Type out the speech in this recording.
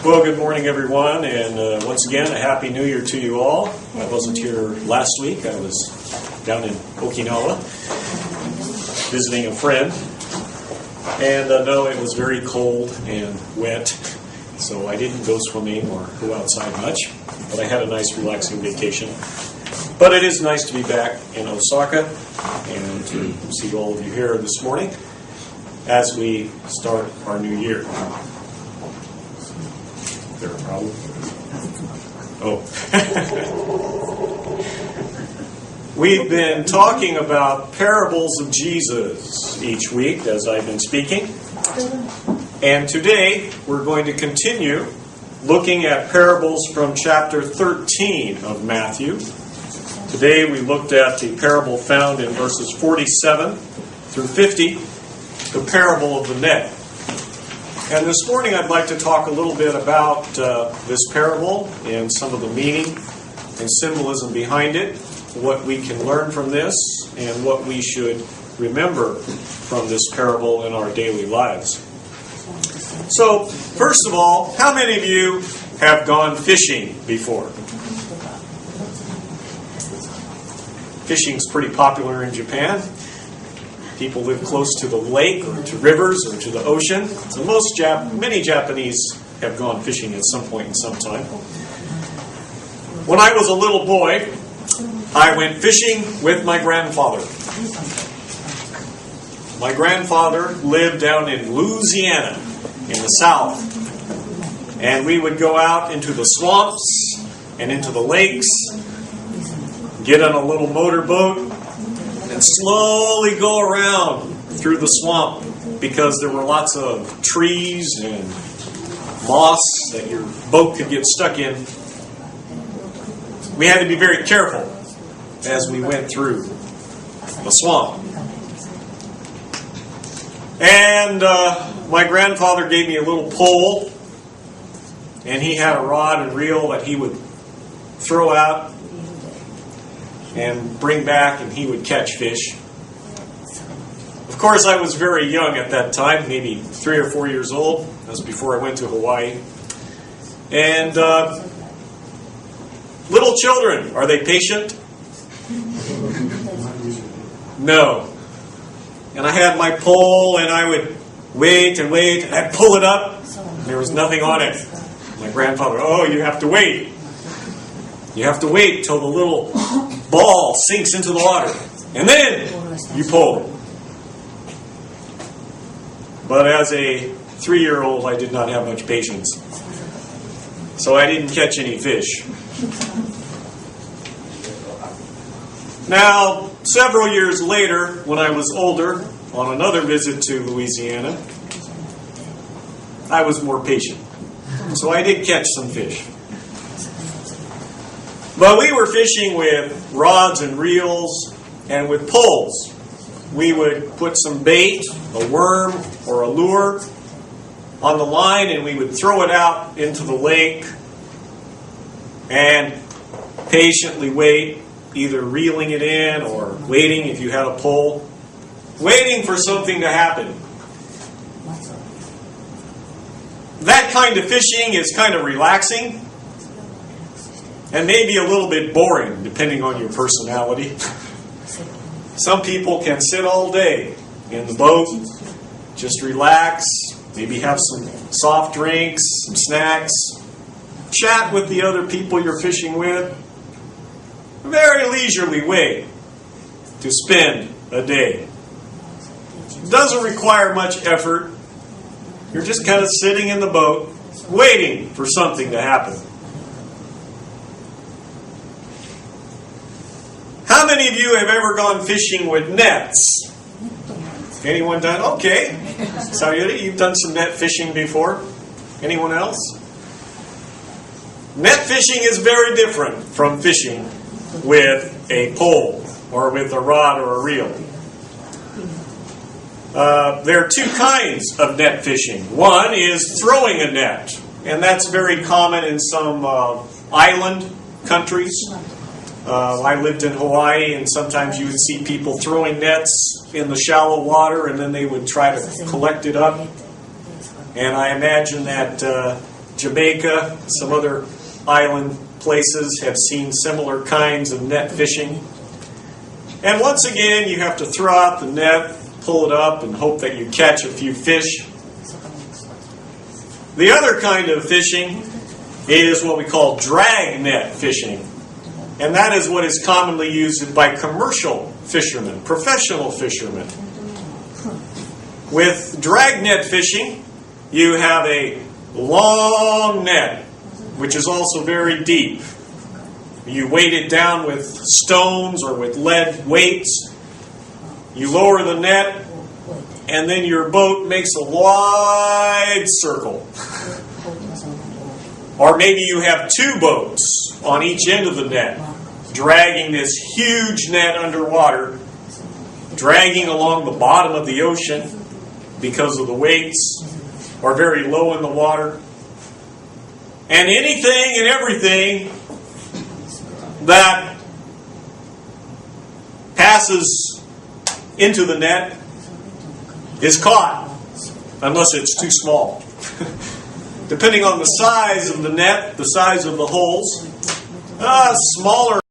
Well, good morning, everyone, and once again, a Happy New Year to you all. I wasn't here last week. I was down in Okinawa visiting a friend, and no, it was very cold and wet, so I didn't go swimming or go outside much, but I had a nice, relaxing vacation. But it is nice to be back in Osaka and to see all of you here this morning as we start our new year. There a problem? Oh. We've been talking about parables of Jesus each week as I've been speaking. And today we're going to continue looking at parables from chapter 13 of Matthew. Today we looked at the parable found in verses 47 through 50, the parable of the net. And this morning I'd like to talk a little bit about this parable and some of the meaning and symbolism behind it, what we can learn from this, and what we should remember from this parable in our daily lives. So, first of all, how many of you have gone fishing before? Fishing's pretty popular in Japan. People live close to the lake or to rivers or to the ocean. So many Japanese have gone fishing at some point in some time. When I was a little boy, I went fishing with my grandfather. My grandfather lived down in Louisiana in the south. And we would go out into the swamps and into the lakes, get on a little motorboat, and slowly go around through the swamp because there were lots of trees and moss that your boat could get stuck in. We had to be very careful as we went through the swamp. And my grandfather gave me a little pole, and he had a rod and reel that he would throw out and bring back, and he would catch fish. Of course, I was very young at that time, maybe 3 or 4 years old. That was before I went to Hawaii. And little children, are they patient? No. And I had my pole, and I would wait, and I'd pull it up, and there was nothing on it. My grandfather, you have to wait. You have to wait till the little ball sinks into the water, and then you pull it. But as a 3-year-old, I did not have much patience, so I didn't catch any fish. Now, several years later, when I was older, on another visit to Louisiana, I was more patient, so I did catch some fish. But we were fishing with rods and reels and with poles. We would put some bait, a worm or a lure, on the line, and we would throw it out into the lake and patiently wait, either reeling it in or waiting if you had a pole, waiting for something to happen. That kind of fishing is kind of relaxing and maybe a little bit boring, depending on your personality. Some people can sit all day in the boat, just relax, maybe have some soft drinks, some snacks, chat with the other people you're fishing with. A very leisurely way to spend a day. It doesn't require much effort. You're just kind of sitting in the boat, waiting for something to happen. How many of you have ever gone fishing with nets? Anyone done? Okay. Sayuri, you've done some net fishing before. Anyone else? Net fishing is very different from fishing with a pole or with a rod or a reel. There are two kinds of net fishing. One is throwing a net, and that's very common in some island countries. I lived in Hawaii, and sometimes you would see people throwing nets in the shallow water, and then they would try to collect it up. And I imagine that Jamaica, some other island places have seen similar kinds of net fishing. And once again, you have to throw out the net, pull it up, and hope that you catch a few fish. The other kind of fishing is what we call drag net fishing. And that is what is commonly used by commercial fishermen, professional fishermen. With drag net fishing, you have a long net, which is also very deep. You weight it down with stones or with lead weights. You lower the net, and then your boat makes a wide circle. Or maybe you have two boats on each end of the net, dragging this huge net underwater, dragging along the bottom of the ocean because of the weights, or very low in the water. And anything and everything that passes into the net is caught, unless it's too small. Depending on the size of the net, the size of the holes, smaller